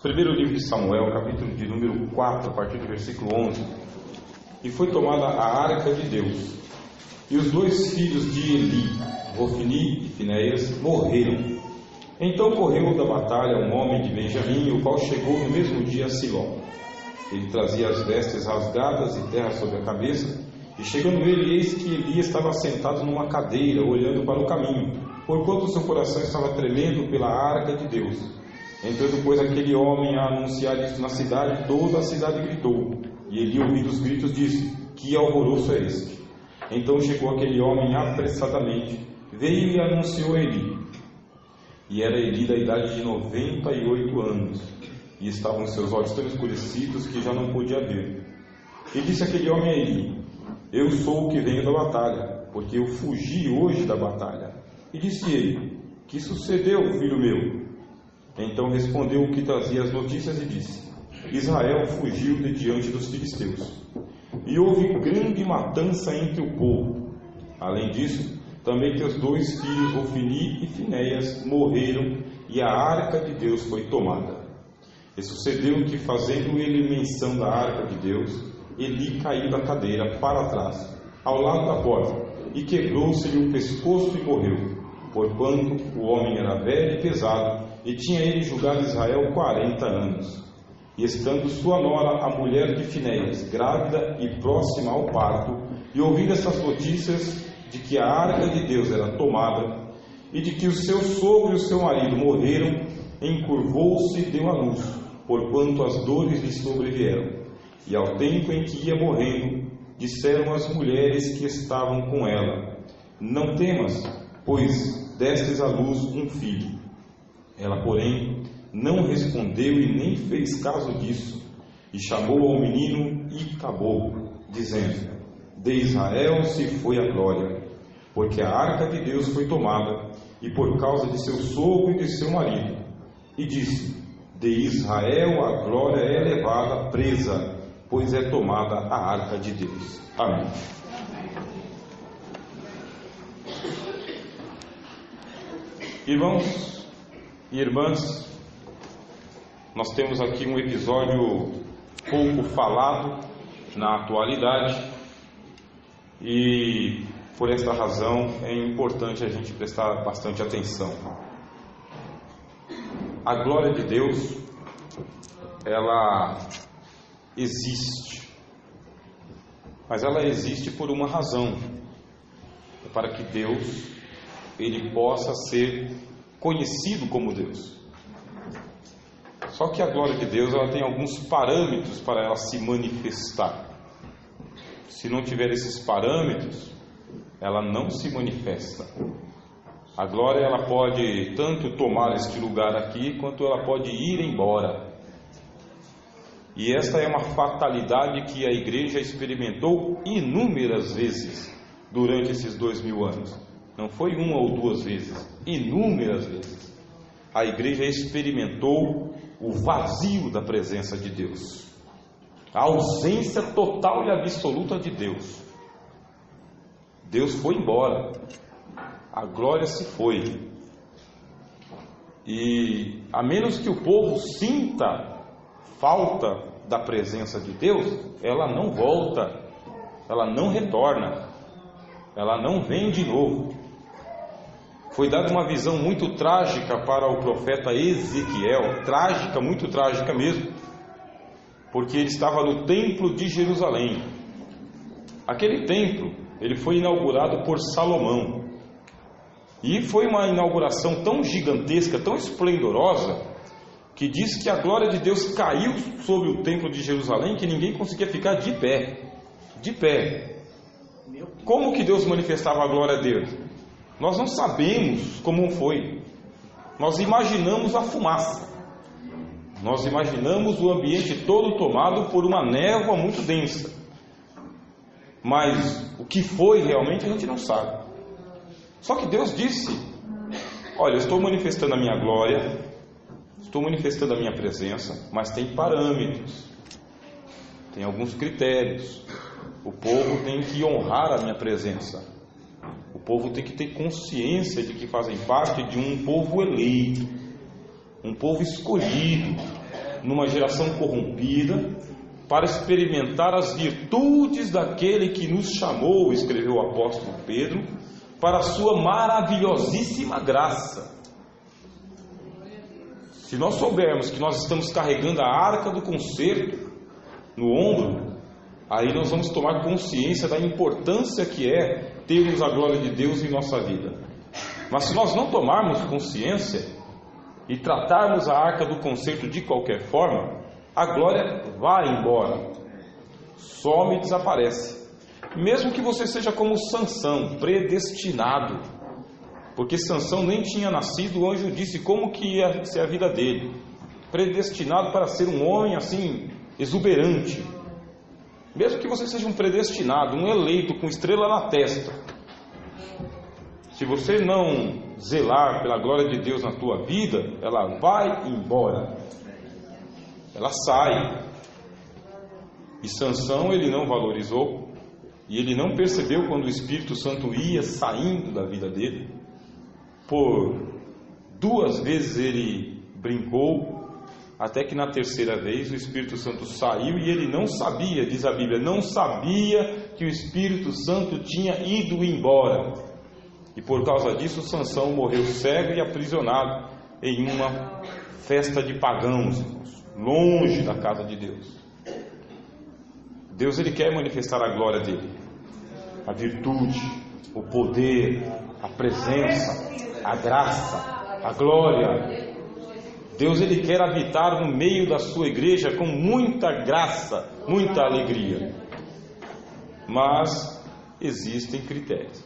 Primeiro livro de Samuel, capítulo de número 4, a partir do versículo 11. E foi tomada a arca de Deus, e os dois filhos de Eli, Ofni e Finéias, morreram. Então correu da batalha um homem de Benjamim, o qual chegou no mesmo dia a Siló. Ele trazia as vestes rasgadas e terra sobre a cabeça, e chegando ele, eis que Eli estava sentado numa cadeira, olhando para o caminho, porquanto seu coração estava tremendo pela arca de Deus. Entrando, pois, aquele homem a anunciar isto na cidade, toda a cidade gritou. E Eli, ouvindo os gritos, disse: que alvoroço é este? Então chegou aquele homem apressadamente, veio e anunciou a Eli. E era Eli da idade de 98 anos, e estavam seus olhos tão escurecidos que já não podia ver. E disse aquele homem a Eli: eu sou o que venho da batalha, porque eu fugi hoje da batalha. E disse ele: que sucedeu, filho meu? Então respondeu o que trazia as notícias e disse: Israel fugiu de diante dos filisteus, e houve grande matança entre o povo. Além disso, também teus dois filhos, Ofni e Finéias, morreram, e a arca de Deus foi tomada. E sucedeu que, fazendo ele menção da arca de Deus, Eli caiu da cadeira para trás, ao lado da porta, e quebrou-se-lhe o pescoço e morreu, porquanto o homem era velho e pesado, e tinha ele julgado Israel 40 anos. E estando sua nora, a mulher de Finéias, grávida e próxima ao parto, e ouvindo essas notícias de que a arca de Deus era tomada, e de que o seu sogro e o seu marido morreram, encurvou-se e deu à luz, porquanto as dores lhe sobrevieram. E ao tempo em que ia morrendo, disseram as mulheres que estavam com ela: não temas, pois destes à luz um filho. Ela, porém, não respondeu e nem fez caso disso, e chamou ao menino e acabou, dizendo: de Israel se foi a glória, porque a arca de Deus foi tomada, e por causa de seu sogro e de seu marido. E disse: de Israel a glória é levada presa, pois é tomada a arca de Deus. Amém. Irmãos e irmãs, nós temos aqui um episódio pouco falado na atualidade, e por esta razão é importante a gente prestar bastante atenção. A glória de Deus, ela existe, mas ela existe por uma razão: para que Deus ele possa ser conhecido como Deus. Só que a glória de Deus ela tem alguns parâmetros para ela se manifestar. Se não tiver esses parâmetros, ela não se manifesta. A glória ela pode tanto tomar este lugar aqui, quanto ela pode ir embora. E esta é uma fatalidade que a igreja experimentou inúmeras vezes durante esses 2000 anos. Não foi uma ou duas vezes, inúmeras vezes. A igreja experimentou o vazio da presença de Deus, a ausência total e absoluta de Deus. Deus foi embora, a glória se foi. E a menos que o povo sinta falta da presença de Deus, ela não volta, ela não retorna, ela não vem de novo. Foi dada uma visão muito trágica para o profeta Ezequiel, trágica, muito trágica mesmo, porque ele estava no templo de Jerusalém. Aquele templo, ele foi inaugurado por Salomão, e foi uma inauguração tão gigantesca, tão esplendorosa, que diz que a glória de Deus caiu sobre o templo de Jerusalém, que ninguém conseguia ficar de pé, de pé. Como que Deus manifestava a glória dele? Nós não sabemos como foi. Nós imaginamos a fumaça, nós imaginamos o ambiente todo tomado por uma névoa muito densa, mas o que foi realmente a gente não sabe. Só que Deus disse: olha, eu estou manifestando a minha glória, estou manifestando a minha presença, mas tem parâmetros, tem alguns critérios. O povo tem que honrar a minha presença, o povo tem que ter consciência de que fazem parte de um povo eleito, um povo escolhido, numa geração corrompida, para experimentar as virtudes daquele que nos chamou, escreveu o apóstolo Pedro, para a sua maravilhosíssima graça. Se nós soubermos que nós estamos carregando a arca do concerto no ombro, aí nós vamos tomar consciência da importância que é termos a glória de Deus em nossa vida. Mas se nós não tomarmos consciência e tratarmos a arca do concerto de qualquer forma, a glória vai embora, some e desaparece. Mesmo que você seja como Sansão, predestinado, porque Sansão nem tinha nascido, o anjo disse como que ia ser a vida dele, predestinado para ser um homem assim, exuberante. Mesmo que você seja um predestinado, um eleito com estrela na testa, se você não zelar pela glória de Deus na tua vida, ela vai embora, ela sai. E Sansão, ele não valorizou, e ele não percebeu quando o Espírito Santo ia saindo da vida dele. Por 2 vezes ele brincou, até que na terceira vez o Espírito Santo saiu e ele não sabia, diz a Bíblia, não sabia que o Espírito Santo tinha ido embora. E por causa disso Sansão morreu cego e aprisionado em uma festa de pagãos, longe da casa de Deus. Deus, ele quer manifestar a glória dele, a virtude, o poder, a presença, a graça, a glória. Deus, ele quer habitar no meio da sua igreja com muita graça, muita alegria. Mas existem critérios.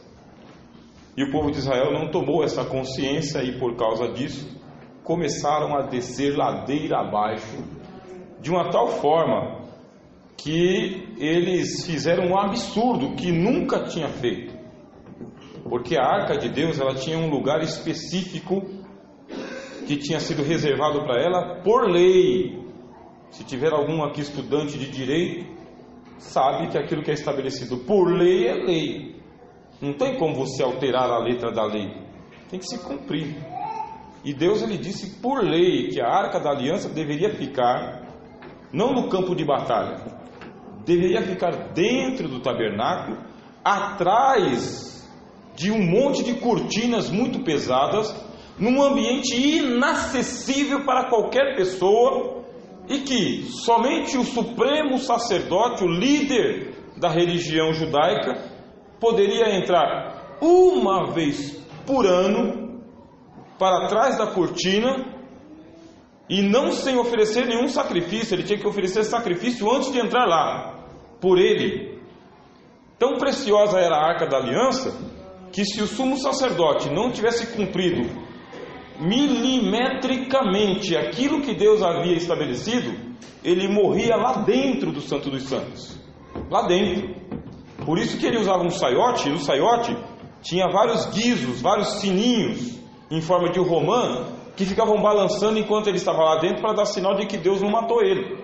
E o povo de Israel não tomou essa consciência e por causa disso começaram a descer ladeira abaixo de uma tal forma que eles fizeram um absurdo que nunca tinha feito. Porque a arca de Deus, ela tinha um lugar específico que tinha sido reservado para ela por lei. Se tiver algum aqui estudante de direito, sabe que aquilo que é estabelecido por lei é lei. Não tem como você alterar a letra da lei, tem que se cumprir. E Deus, ele disse por lei que a arca da aliança deveria ficar não no campo de batalha, deveria ficar dentro do tabernáculo, atrás de um monte de cortinas muito pesadas, num ambiente inacessível para qualquer pessoa, e que somente o supremo sacerdote, o líder da religião judaica, poderia entrar uma vez por ano para trás da cortina, e não sem oferecer nenhum sacrifício. Ele tinha que oferecer sacrifício antes de entrar lá, por ele. Tão preciosa era a arca da aliança, que se o sumo sacerdote não tivesse cumprido milimetricamente aquilo que Deus havia estabelecido, ele morria lá dentro do Santo dos Santos, lá dentro. Por isso que ele usava um saiote, e o saiote tinha vários guizos, vários sininhos em forma de romã, que ficavam balançando enquanto ele estava lá dentro, para dar sinal de que Deus não matou ele.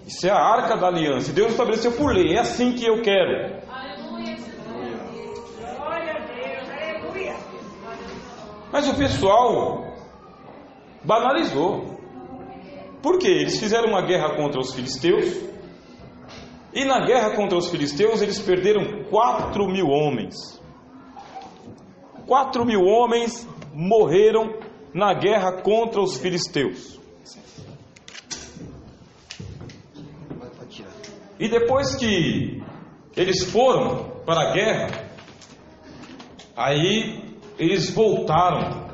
Isso é a arca da aliança, e Deus estabeleceu por lei, é assim que eu quero. Mas o pessoal banalizou. Por quê? Eles fizeram uma guerra contra os filisteus, e na guerra contra os filisteus eles perderam 4.000 homens. 4.000 homens morreram na guerra contra os filisteus. E depois que eles foram para a guerra, aí eles voltaram,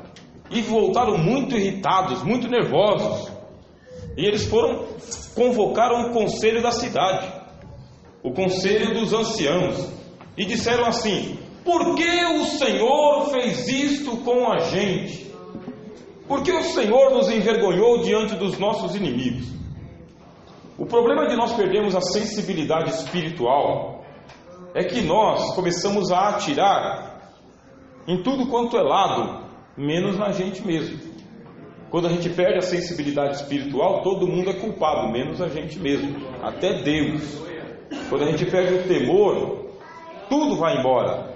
e voltaram muito irritados, muito nervosos. E eles convocaram o conselho da cidade, o conselho dos anciãos, e disseram assim: por que o Senhor fez isto com a gente? Por que o Senhor nos envergonhou diante dos nossos inimigos? O problema de nós perdermos a sensibilidade espiritual é que nós começamos a atirar em tudo quanto é lado, menos na gente mesmo. Quando a gente perde a sensibilidade espiritual, todo mundo é culpado, menos a gente mesmo, até Deus. Quando a gente perde o temor, tudo vai embora.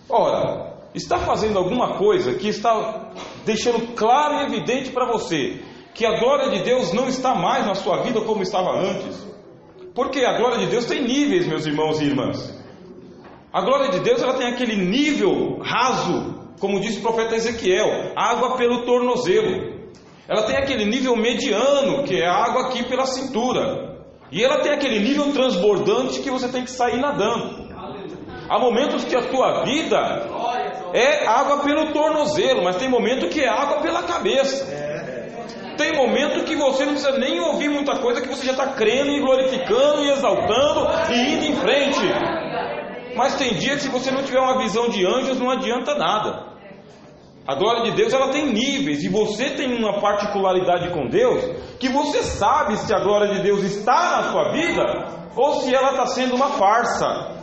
Ora, está fazendo alguma coisa que está deixando claro e evidente para você que a glória de Deus não está mais na sua vida como estava antes. Porque a glória de Deus tem níveis, meus irmãos e irmãs. A glória de Deus, ela tem aquele nível raso, como disse o profeta Ezequiel, água pelo tornozelo. Ela tem aquele nível mediano, que é a água aqui pela cintura. E ela tem aquele nível transbordante que você tem que sair nadando. Há momentos que a tua vida é água pelo tornozelo, mas tem momento que é água pela cabeça. Tem momento que você não precisa nem ouvir muita coisa, que você já está crendo e glorificando e exaltando e indo em frente. Mas tem dia que se você não tiver uma visão de anjos, não adianta nada. A glória de Deus, ela tem níveis, e você tem uma particularidade com Deus, que você sabe se a glória de Deus está na sua vida, ou se ela está sendo uma farsa.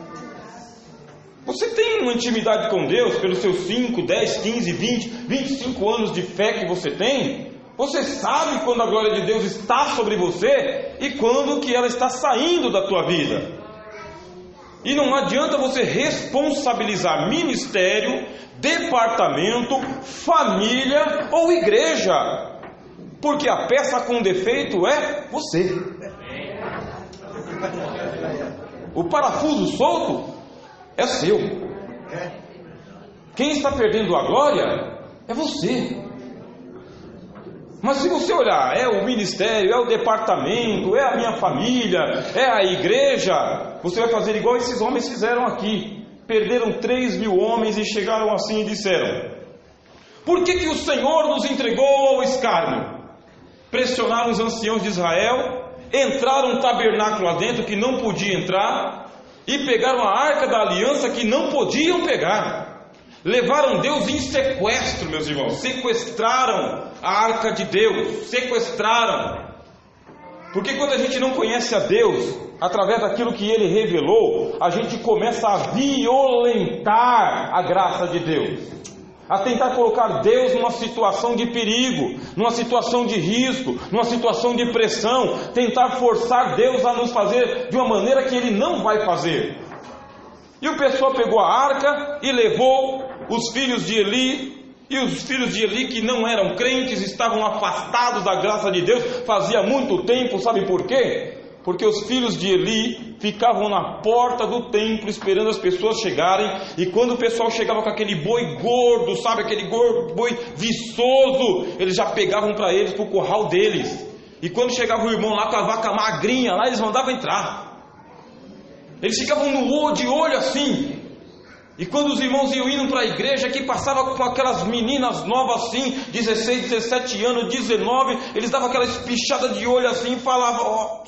Você tem uma intimidade com Deus, pelos seus 5, 10, 15, 20, 25 anos de fé que você tem. Você sabe quando a glória de Deus está sobre você, e quando que ela está saindo da tua vida. E não adianta você responsabilizar ministério, departamento, família ou igreja, porque a peça com defeito é você. O parafuso solto é seu. Quem está perdendo a glória é você. Mas se você olhar, é o ministério, é o departamento, é a minha família, é a igreja, você vai fazer igual esses homens fizeram aqui. Perderam 3.000 homens e chegaram assim e disseram: por que o Senhor nos entregou ao escárnio? Pressionaram os anciãos de Israel, entraram um tabernáculo lá dentro que não podia entrar, e pegaram a arca da aliança que não podiam pegar. Levaram Deus em sequestro, meus irmãos. Sequestraram a arca de Deus. Sequestraram. Porque quando a gente não conhece a Deus, através daquilo que Ele revelou, a gente começa a violentar a graça de Deus, a tentar colocar Deus numa situação de perigo, numa situação de risco, numa situação de pressão, tentar forçar Deus a nos fazer de uma maneira que Ele não vai fazer. E o pessoal pegou a arca e levou os filhos de Eli. E os filhos de Eli, que não eram crentes, estavam afastados da graça de Deus fazia muito tempo. Sabe por quê? Porque os filhos de Eli ficavam na porta do templo esperando as pessoas chegarem. E quando o pessoal chegava com aquele boi gordo, sabe, aquele boi viçoso, eles já pegavam para eles, para o curral deles. E quando chegava o irmão lá com a vaca magrinha, lá eles mandavam entrar. Eles ficavam de olho assim. E quando os irmãos iam indo para a igreja, que passava com aquelas meninas novas assim, 16, 17 anos, 19, eles davam aquela espichada de olho assim e falavam: ó,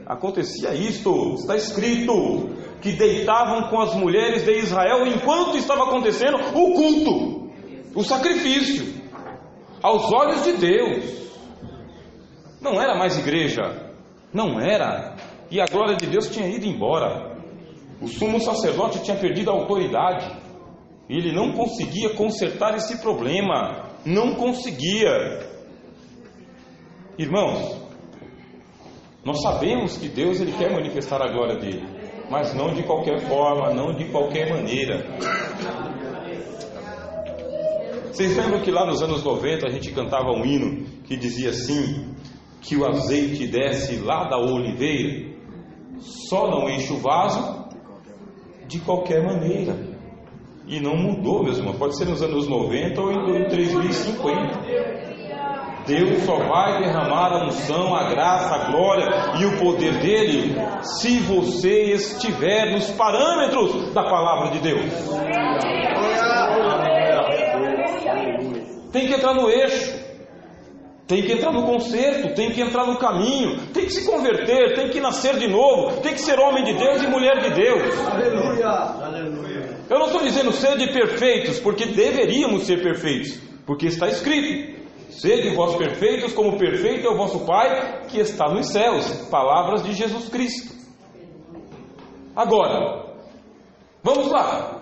acontecia isto, está escrito, que deitavam com as mulheres de Israel enquanto estava acontecendo o culto, o sacrifício, aos olhos de Deus. Não era mais igreja, não era, e a glória de Deus tinha ido embora. O sumo sacerdote tinha perdido a autoridade, e ele não conseguia consertar esse problema, não conseguia. Irmãos, nós sabemos que Deus, Ele quer manifestar a glória dele, mas não de qualquer forma, não de qualquer maneira. Vocês lembram que lá nos anos 90 a gente cantava um hino que dizia assim, que o azeite desce lá da oliveira, só não enche o vaso de qualquer maneira. E não mudou, meus irmãos. Pode ser nos anos 90 ou em 3050. Deus só vai derramar a unção, a graça, a glória e o poder dele se você estiver nos parâmetros da palavra de Deus. Tem que entrar no eixo, tem que entrar no conserto, tem que entrar no caminho, tem que se converter, tem que nascer de novo, tem que ser homem de Deus e mulher de Deus. Aleluia. Eu não estou dizendo sede perfeitos, porque deveríamos ser perfeitos, porque está escrito: sede vós perfeitos, como perfeito é o vosso Pai que está nos céus. Palavras de Jesus Cristo. Agora, vamos lá.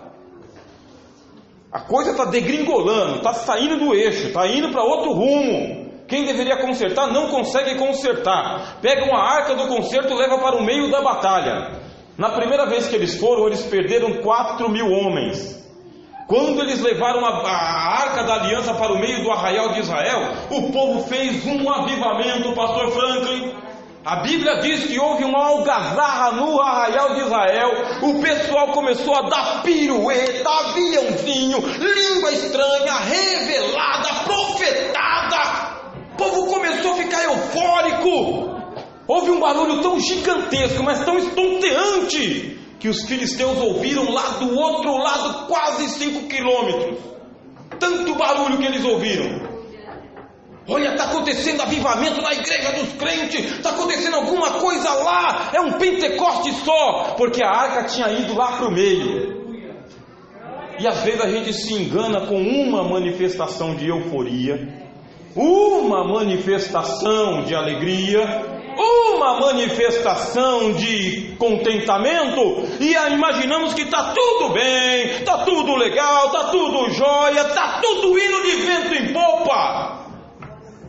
A coisa está degringolando, está saindo do eixo, está indo para outro rumo. Quem deveria consertar não consegue consertar. Pegam a arca do conserto e leva para o meio da batalha. Na primeira vez que eles foram, eles perderam 4.000 homens. Quando eles levaram a arca da aliança para o meio do arraial de Israel, o povo fez um avivamento, pastor Franklin. A Bíblia diz que houve uma algazarra no arraial de Israel. O pessoal começou a dar pirueta, aviãozinho, língua estranha, revelada, profetada. O povo começou a ficar eufórico. Houve um barulho tão gigantesco, mas tão estonteante, que os filisteus ouviram lá do outro lado, quase 5 quilômetros. Tanto barulho que eles ouviram. Olha, está acontecendo avivamento na igreja dos crentes, está acontecendo alguma coisa lá, é um Pentecoste só, porque a arca tinha ido lá para o meio. E às vezes a gente se engana com uma manifestação de euforia, uma manifestação de alegria, uma manifestação de contentamento, e imaginamos que está tudo bem, está tudo legal, está tudo jóia, está tudo indo de vento em popa.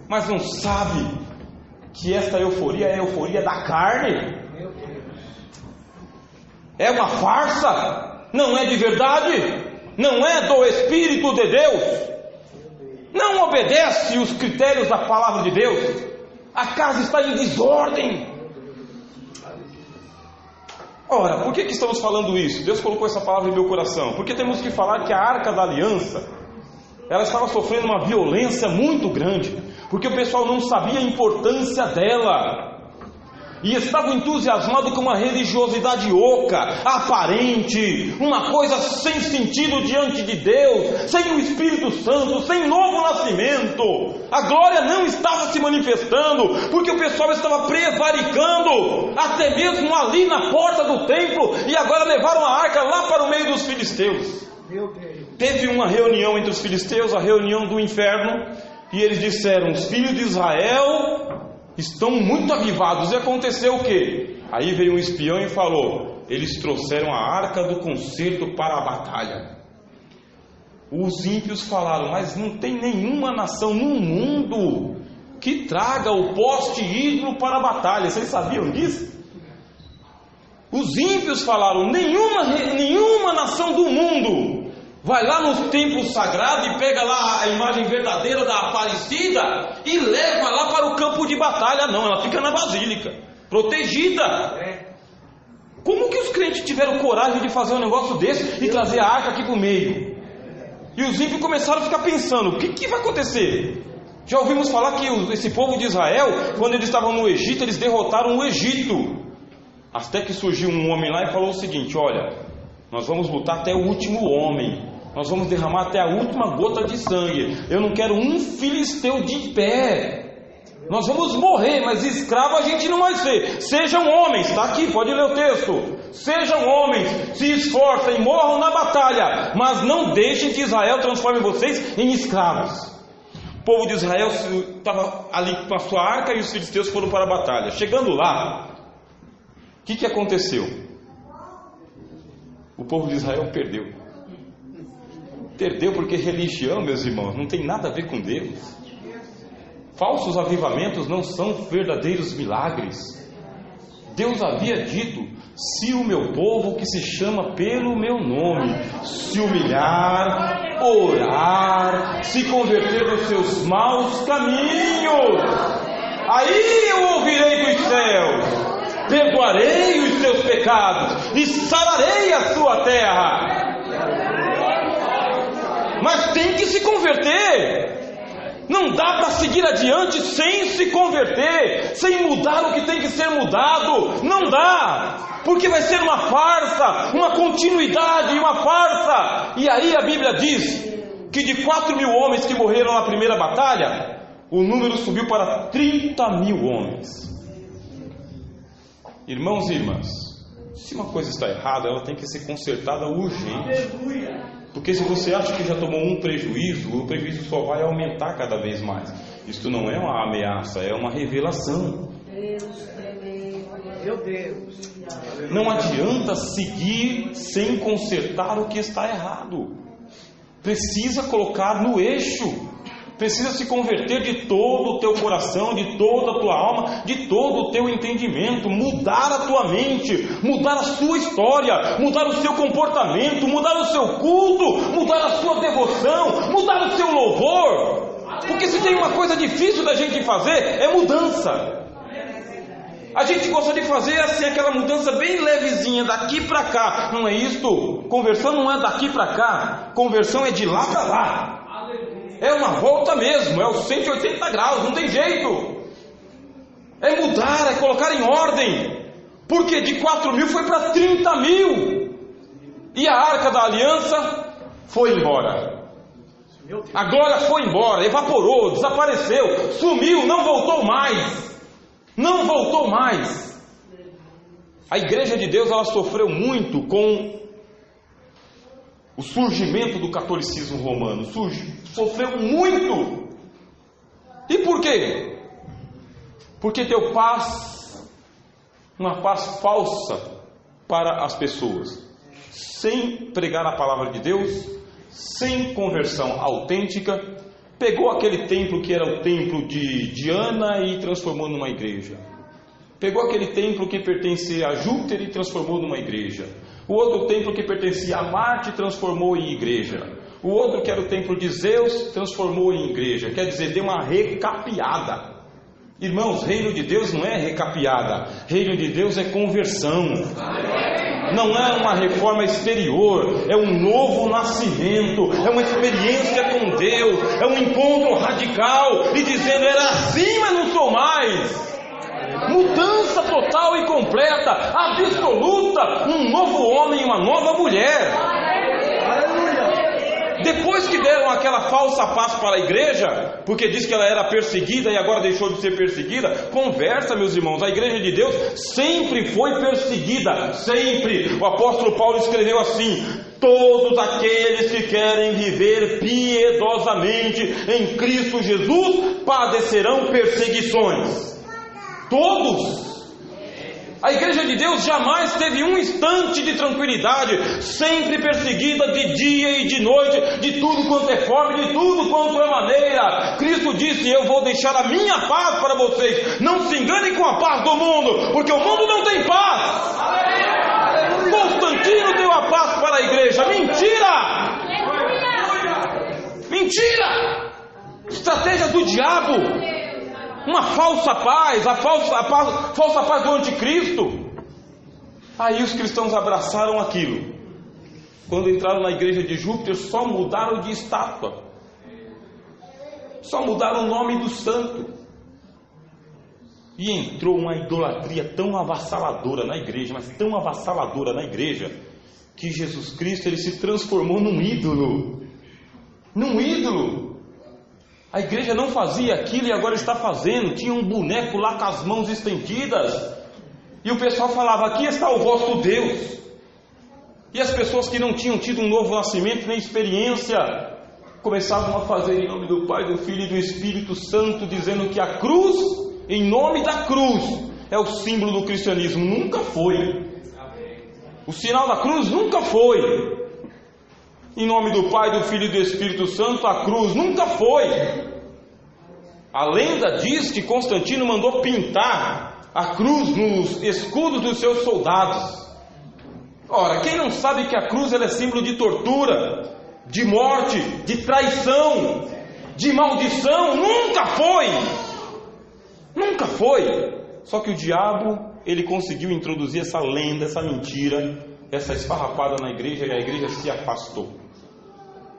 Mas não sabe que esta euforia é a euforia da carne? É uma farsa? Não é de verdade? Não é do Espírito de Deus? Não obedece os critérios da palavra de Deus? A casa está em desordem. Ora, por que estamos falando isso? Deus colocou essa palavra em meu coração. Porque temos que falar que a arca da aliança, ela estava sofrendo uma violência muito grande, porque o pessoal não sabia a importância dela, e estava entusiasmado com uma religiosidade oca, aparente, uma coisa sem sentido diante de Deus, sem o Espírito Santo, sem novo nascimento. A glória não estava se manifestando, porque o pessoal estava prevaricando, até mesmo ali na porta do templo, e agora levaram a arca lá para o meio dos filisteus. Teve uma reunião entre os filisteus, a reunião do inferno, e eles disseram: os filhos de Israel estão muito avivados. E aconteceu o quê? Aí veio um espião e falou: eles trouxeram a arca do concerto para a batalha. Os ímpios falaram: mas não tem nenhuma nação no mundo que traga o poste ídolo para a batalha. Vocês sabiam disso? Os ímpios falaram: nenhuma nação do mundo vai lá no templo sagrado e pega lá a imagem verdadeira da Aparecida e leva lá para o campo de batalha. Não, ela fica na basílica, protegida. Como que os crentes tiveram coragem de fazer um negócio desse e trazer a arca aqui para o meio? E os ímpios começaram a ficar pensando: o que vai acontecer? Já ouvimos falar que esse povo de Israel, quando eles estavam no Egito, eles derrotaram o Egito. Até que surgiu um homem lá e falou o seguinte: olha, nós vamos lutar até o último homem, nós vamos derramar até a última gota de sangue. Eu não quero um filisteu de pé. Nós vamos morrer, mas escravo a gente não vai ser. Sejam homens, está aqui, pode ler o texto. Sejam homens, se esforcem, morram na batalha, mas não deixem que Israel transforme vocês em escravos. O povo de Israel estava ali com a sua arca e os filisteus foram para a batalha. Chegando lá, o que aconteceu? O povo de Israel perdeu. Perdeu porque religião, meus irmãos, não tem nada a ver com Deus. Falsos avivamentos não são verdadeiros milagres. Deus havia dito: se o meu povo, que se chama pelo meu nome, se humilhar, orar, se converter dos seus maus caminhos, aí eu ouvirei dos céus, perdoarei os seus pecados e sararei a sua terra. Mas tem que se converter. Não dá para seguir adiante sem se converter, sem mudar o que tem que ser mudado. Não dá, porque vai ser uma farsa, uma continuidade, uma farsa. E aí a Bíblia diz que de 4.000 homens que morreram na primeira batalha, o número subiu para 30.000 homens. Irmãos e irmãs, se uma coisa está errada, ela tem que ser consertada urgente. Porque se você acha que já tomou um prejuízo, o prejuízo só vai aumentar cada vez mais. Isto não é uma ameaça, é uma revelação. Meu Deus. Não adianta seguir sem consertar o que está errado. Precisa colocar no eixo. precisa se converter de todo o teu coração, de toda a tua alma, de todo o teu entendimento, mudar a tua mente, mudar a sua história, mudar o seu comportamento, mudar o seu culto, mudar a sua devoção, mudar o seu louvor. Porque se tem uma coisa difícil da gente fazer, é mudança. A gente gosta de fazer assim, aquela mudança bem levezinha, daqui para cá. Não é isto? Conversão não é daqui para cá. Conversão é de lá para lá. É uma volta mesmo, é os 180 graus, não tem jeito. É mudar, é colocar em ordem. Porque de 4.000 foi para 30.000. E a arca da aliança foi embora. A glória foi embora, evaporou, desapareceu, sumiu, não voltou mais. Não voltou mais. A igreja de Deus, ela sofreu muito com o surgimento do catolicismo romano. Sofreu muito. E por quê? Porque deu paz, uma paz falsa para as pessoas, sem pregar a palavra de Deus, sem conversão autêntica. Pegou aquele templo que era o templo de Diana e transformou numa igreja. Pegou aquele templo que pertencia a Júpiter e transformou numa igreja. O outro templo que pertencia a Marte transformou em igreja. O outro que era o templo de Zeus transformou em igreja. Quer dizer, deu uma recapeada. Irmãos, reino de Deus não é recapeada. Reino de Deus é conversão. Não é uma reforma exterior, é um novo nascimento, é uma experiência com Deus, é um encontro radical, e dizendo, era assim, mas não sou mais. Mudança total e completa, absoluta, um novo homem e uma nova mulher. Depois que deram aquela falsa paz para a igreja, porque diz que ela era perseguida e agora deixou de ser perseguida, conversa, meus irmãos, a igreja de Deus sempre foi perseguida, sempre. O apóstolo Paulo escreveu assim: todos aqueles que querem viver piedosamente em Cristo Jesus padecerão perseguições. Todos. A igreja de Deus jamais teve um instante de tranquilidade, sempre perseguida de dia e de noite, de tudo quanto é forma, de tudo quanto é maneira. Cristo disse: eu vou deixar a minha paz para vocês, não se enganem com a paz do mundo, porque o mundo não tem paz. Constantino deu a paz para a igreja. Mentira! Mentira! Estratégia do diabo. Uma falsa paz, a falsa paz do anticristo. Aí os cristãos abraçaram aquilo. Quando entraram na igreja de Júpiter, só mudaram de estátua, só mudaram o nome do santo. E entrou uma idolatria tão avassaladora na igreja, mas tão avassaladora na igreja, que Jesus Cristo, ele se transformou num ídolo. Num ídolo. A igreja não fazia aquilo e agora está fazendo. Tinha um boneco lá com as mãos estendidas, e o pessoal falava: aqui está o vosso Deus. E as pessoas que não tinham tido um novo nascimento, nem experiência, começavam a fazer em nome do Pai, do Filho e do Espírito Santo, dizendo que a cruz, em nome da cruz, é o símbolo do cristianismo. Nunca foi. O sinal da cruz nunca foi. Em nome do Pai, do Filho e do Espírito Santo, a cruz nunca foi. A lenda diz que Constantino mandou pintar a cruz nos escudos dos seus soldados. Ora, quem não sabe que a cruz ela é símbolo de tortura, de morte, de traição, de maldição? Nunca foi. Nunca foi. Só que o diabo, ele conseguiu introduzir essa lenda, essa mentira, essa esfarrapada na igreja, e a igreja se afastou.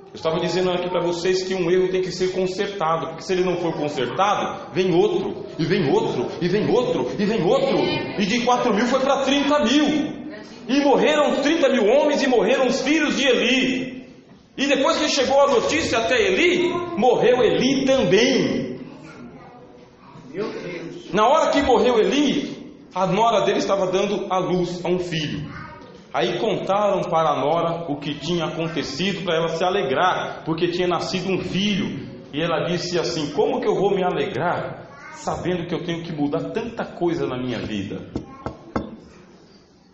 Eu estava dizendo aqui para vocês que um erro tem que ser consertado, porque se ele não for consertado, vem outro, e vem outro, e vem outro, e vem outro, e de 4.000 foi para 30.000, e morreram 30.000 homens, e morreram os filhos de Eli, e depois que chegou a notícia até Eli, morreu Eli também. Na hora que morreu Eli, a nora dele estava dando à luz a um filho. Aí contaram para a nora o que tinha acontecido, para ela se alegrar, porque tinha nascido um filho. E ela disse assim: como que eu vou me alegrar sabendo que eu tenho que mudar tanta coisa na minha vida?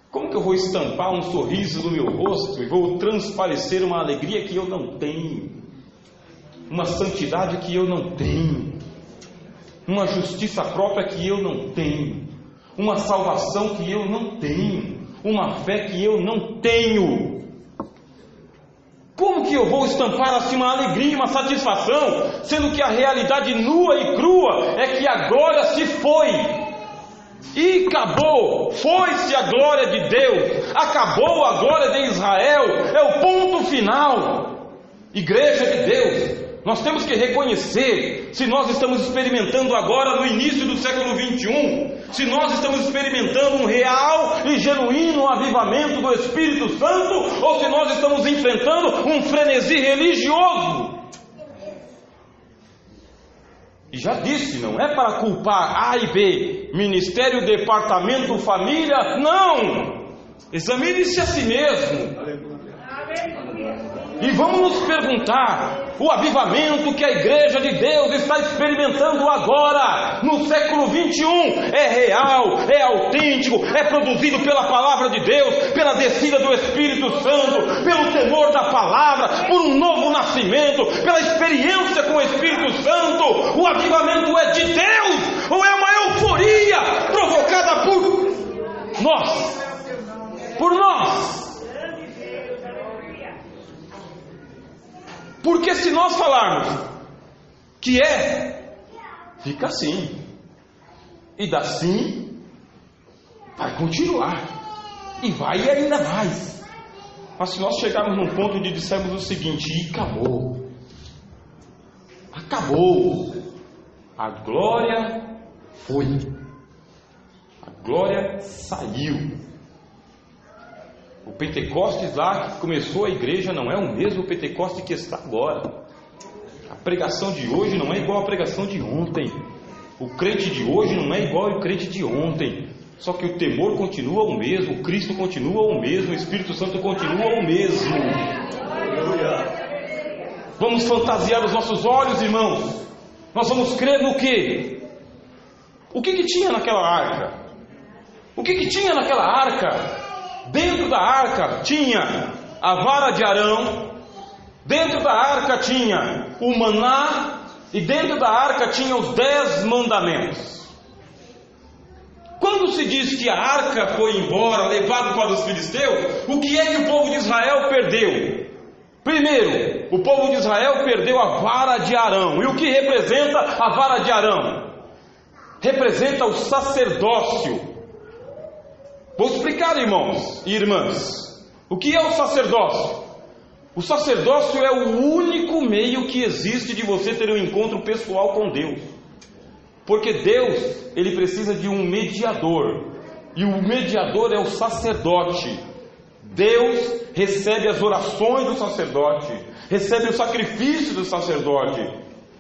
Como que eu vou estampar um sorriso no meu rosto e vou transparecer uma alegria que eu não tenho? uma santidade que eu não tenho, uma justiça própria que eu não tenho, uma salvação que eu não tenho, uma fé que eu não tenho. Como que eu vou estampar assim uma alegria e uma satisfação, sendo que a realidade nua e crua é que a glória se foi e acabou, foi-se a glória de Deus, acabou a glória de Israel, é o ponto final. Igreja de Deus, nós temos que reconhecer, se nós estamos experimentando agora no início do século 21, se nós estamos experimentando um real e genuíno avivamento do Espírito Santo, ou se nós estamos enfrentando um frenesi religioso. E já disse, não é para culpar A e B, ministério, departamento, família, não! Examine-se a si mesmo. E vamos nos perguntar, o avivamento que a igreja de Deus está experimentando agora, no século 21, é real, é autêntico, é produzido pela palavra de Deus, pela descida do Espírito Santo, pelo temor da palavra, por um novo nascimento, pela experiência com o Espírito Santo. O avivamento é de Deus, ou é uma euforia provocada por nós? Por nós. Porque se nós falarmos que fica assim, e dá sim, vai continuar, e vai e ainda mais. Mas se nós chegarmos num ponto de dissermos o seguinte: e acabou, a glória foi, a glória saiu. O Pentecostes lá que começou a igreja não é o mesmo Pentecostes que está agora. A pregação de hoje não é igual à pregação de ontem. O crente de hoje não é igual ao crente de ontem. Só que o temor continua o mesmo, o Cristo continua o mesmo, o Espírito Santo continua o mesmo. Vamos fantasiar os nossos olhos, irmãos. Nós vamos crer no quê? O que tinha naquela arca? O que tinha naquela arca? Dentro da arca tinha a vara de Arão, dentro da arca tinha o maná, e dentro da arca tinha os 10 mandamentos. Quando se diz que a arca foi embora, levado para os filisteus, o que é que o povo de Israel perdeu? Primeiro, o povo de Israel perdeu a vara de Arão. E o que representa a vara de Arão? Representa o sacerdócio. Vou explicar, irmãos e irmãs, o que é o sacerdócio? O sacerdócio é o único meio que existe de você ter um encontro pessoal com Deus. Porque Deus, Ele precisa de um mediador, e o mediador é o sacerdote. Deus recebe as orações do sacerdote, recebe o sacrifício do sacerdote.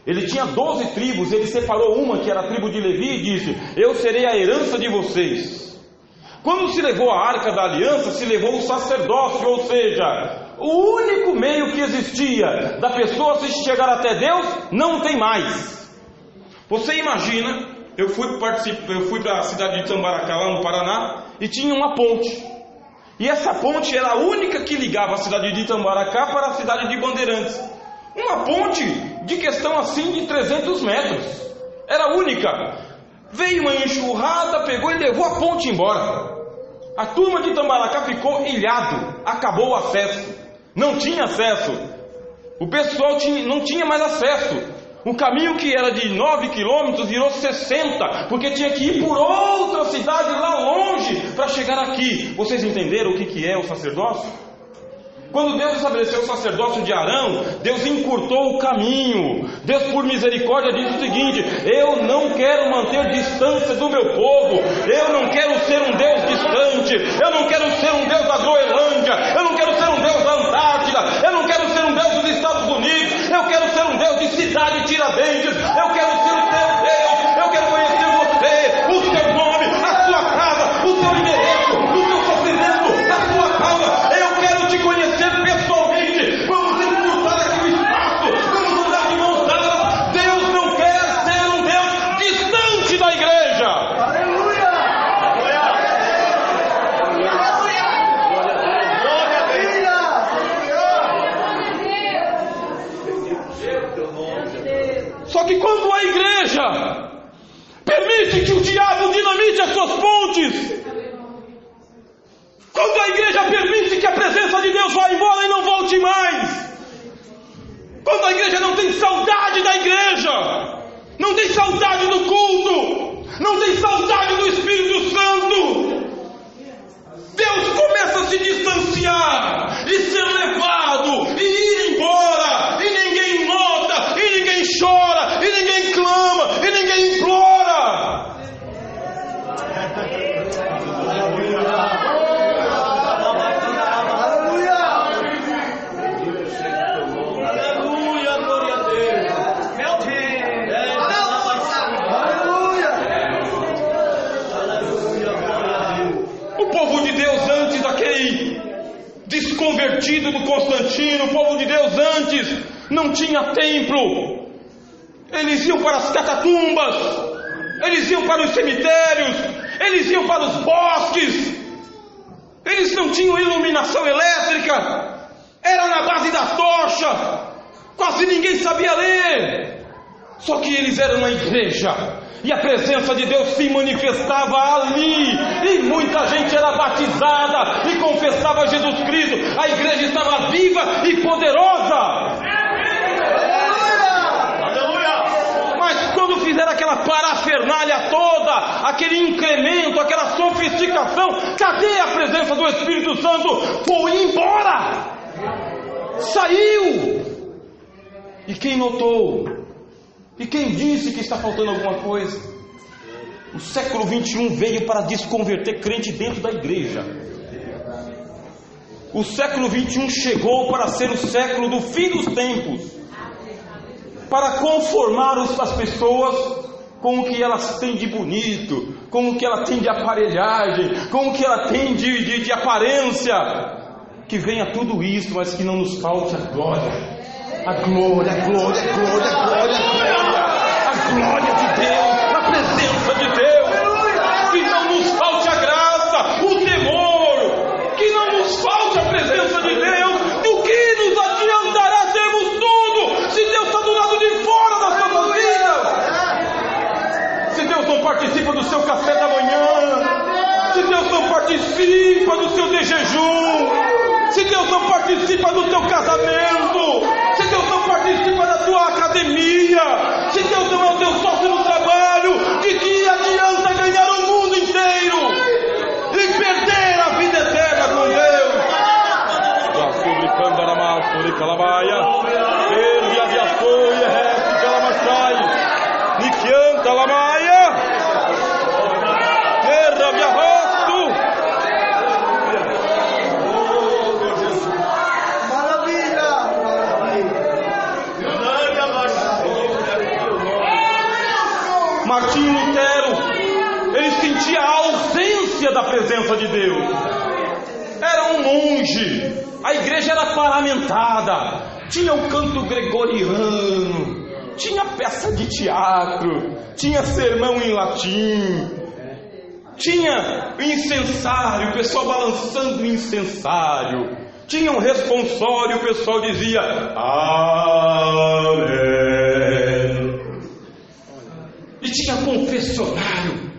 Ele tinha 12 tribos, ele separou uma que era a tribo de Levi e disse: eu serei a herança de vocês. Quando se levou a arca da aliança, se levou o sacerdócio, ou seja, o único meio que existia da pessoa se chegar até Deus, não tem mais. Você imagina, eu fui para a cidade de Itambaracá, lá no Paraná, e tinha uma ponte. E essa ponte era a única que ligava a cidade de Itambaracá para a cidade de Bandeirantes. Uma ponte de questão assim de 300 metros. Era a única. Veio uma enxurrada, pegou e levou a ponte embora. A turma de Itambaracá ficou ilhado, acabou o acesso, não tinha acesso, o pessoal não tinha mais acesso. Um caminho que era de 9 quilômetros virou 60, porque tinha que ir por outra cidade lá longe para chegar aqui. Vocês entenderam o que é o sacerdócio? Quando Deus estabeleceu o sacerdócio de Arão, Deus encurtou o caminho. Deus, por misericórdia, diz o seguinte: eu não quero manter distância do meu povo, eu não quero ser um Deus distante, eu não quero ser um Deus da Groenlândia, eu não quero ser um Deus da Antártida, eu não quero ser um Deus dos Estados Unidos, eu quero ser um Deus de cidade Tiradentes, eu quero ser o teu Deus, eu quero conhecer você, o seu nome, a sua casa, o seu endereço, o seu sofrimento, a sua causa. Eu quero te conhecer pessoalmente. Vamos encurtar aqui o espaço, vamos andar de mãos dadas. Deus não quer ser um Deus distante da igreja. Aleluia! Glória a Deus! permite que o diabo dinamite as suas pontes. Quando a igreja permite que a presença de Deus vá embora e não volte mais. Quando a igreja não tem saudade da igreja, não tem saudade do culto, não tem saudade do Espírito Santo, Deus começa a se distanciar e ser levado e ir embora, e ninguém nota, e ninguém chora, e ninguém clama, e ninguém implora. O povo de Deus antes daquele desconvertido do Constantino, o povo de Deus antes não tinha templo. Eles iam para as catatumbas, eles iam para os cemitérios, eles iam para os bosques. Eles não tinham iluminação elétrica, era na base da tocha, quase ninguém sabia ler. Só que eles eram uma igreja, e a presença de Deus se manifestava ali, e muita gente era batizada e confessava Jesus Cristo. A igreja estava viva e poderosa. Mas quando fizeram aquela parafernália toda, aquele incremento, aquela sofisticação, cadê a presença do Espírito Santo? Foi embora, saiu. E quem notou? E quem disse que está faltando alguma coisa? O século 21 veio para desconverter crente dentro da igreja. O século 21 chegou para ser o século do fim dos tempos, para conformar as pessoas com o que elas têm de bonito, com o que ela tem de aparelhagem, com o que ela tem de aparência. Que venha tudo isso, mas que não nos falte a glória. A glória, a glória, a glória, a glória, a glória, a glória de Deus, a presença de Deus. Que não nos falte a graça, o temor, que não nos falte a presença de Deus. Do que nos adiantará termos tudo, se Deus está do lado de fora das nossas vidas? Se Deus não participa do seu café da manhã, se Deus não participa do seu de jejum, se Deus não participa do teu casamento, se Deus não participa da tua academia, se Deus não é o teu sócio no trabalho, de que adianta ganhar o mundo inteiro e perder a vida eterna com Deus? Martinho Lutero, ele sentia a ausência da presença de Deus. Era um monge, a igreja era parlamentada, tinha o canto gregoriano, tinha peça de teatro, tinha sermão em latim, tinha incensário, o pessoal balançando o incensário, tinha um responsório, o pessoal dizia Amém. E tinha confessionário,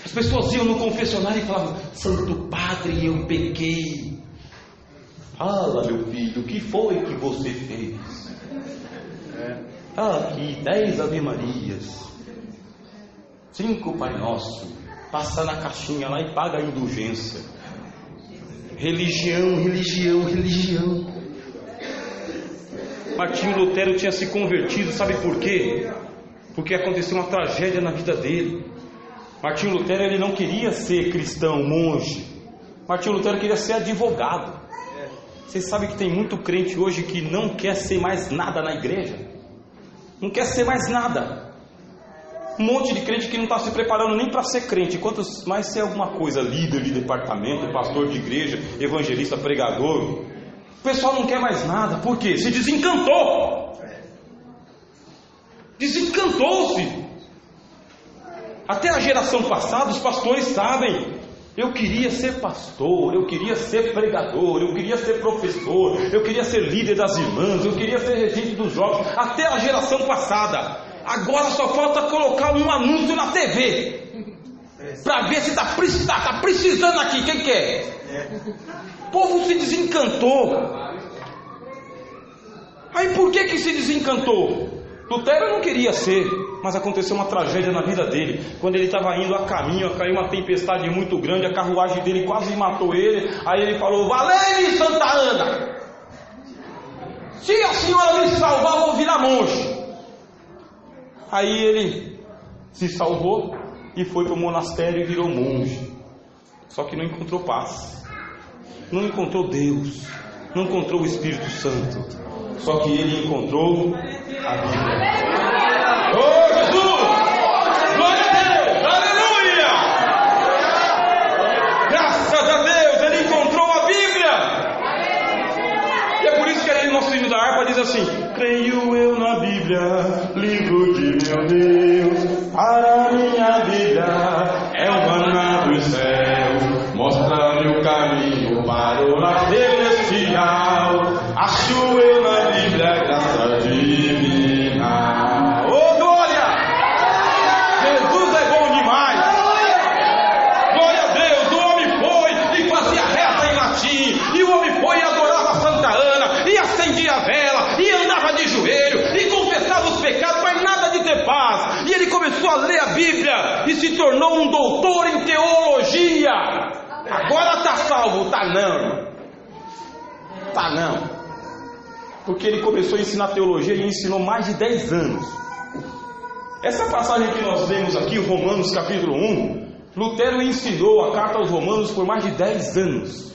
as pessoas iam no confessionário e falavam: Santo Padre, eu pequei. Fala, meu filho, o que foi que você fez? Aqui 10 Ave Marias, 5 Pai Nosso, passa na caixinha lá e paga a indulgência. Religião, religião, religião. Martinho Lutero tinha se convertido, sabe por quê? Porque aconteceu uma tragédia na vida dele. Martinho Lutero, ele não queria ser cristão, monge. Martinho Lutero queria ser advogado. Vocês sabem que tem muito crente hoje que não quer ser mais nada na igreja, não quer ser mais nada. Um monte de crente que não está se preparando nem para ser crente, quanto mais ser alguma coisa, líder de departamento, pastor de igreja, evangelista, pregador. O pessoal não quer mais nada. Por quê? Se desencantou. Desencantou-se. Até a geração passada, os pastores sabem: eu queria ser pastor, eu queria ser pregador, eu queria ser professor, eu queria ser líder das irmãs, eu queria ser regente dos jovens. Até a geração passada Agora só falta colocar um anúncio na TV para ver se está precisando aqui. Quem quer? O povo se desencantou. Aí por que se desencantou? Lutero não queria ser, mas aconteceu uma tragédia na vida dele. Quando ele estava indo a caminho, caiu uma tempestade muito grande, a carruagem dele quase matou ele. Aí ele falou: valei, Santa Ana, se a senhora me salvar, vou virar monge. Aí ele se salvou e foi para o monastério e virou monge. Só que não encontrou paz, não encontrou Deus, não encontrou o Espírito Santo. Só que ele encontrou a Bíblia. Oh, Jesus! Glória a Deus! Aleluia! Graças a Deus, ele encontrou a Bíblia. E é por isso que ali no nosso hino da harpa diz assim: creio eu na Bíblia, livro de meu Deus. Para minha vida é o maná dos céus, mostra-me o caminho para o lar celestial. Acho eu na Bíblia graça divina. Oh, glória! Jesus é bom demais. Glória a Deus. O homem foi e fazia reza em latim, e o homem foi e adorava Santa Ana, e acendia a vela, e andava de joelho, e confessava os pecados, mas nada de ter paz. E ele começou a ler a Bíblia e se tornou um doutor em teologia. Agora está salvo? Tá não. Tá não. Porque ele começou a ensinar teologia e ensinou mais de 10 anos. Essa passagem que nós lemos aqui, Romanos capítulo 1, Lutero ensinou a carta aos Romanos por mais de 10 anos,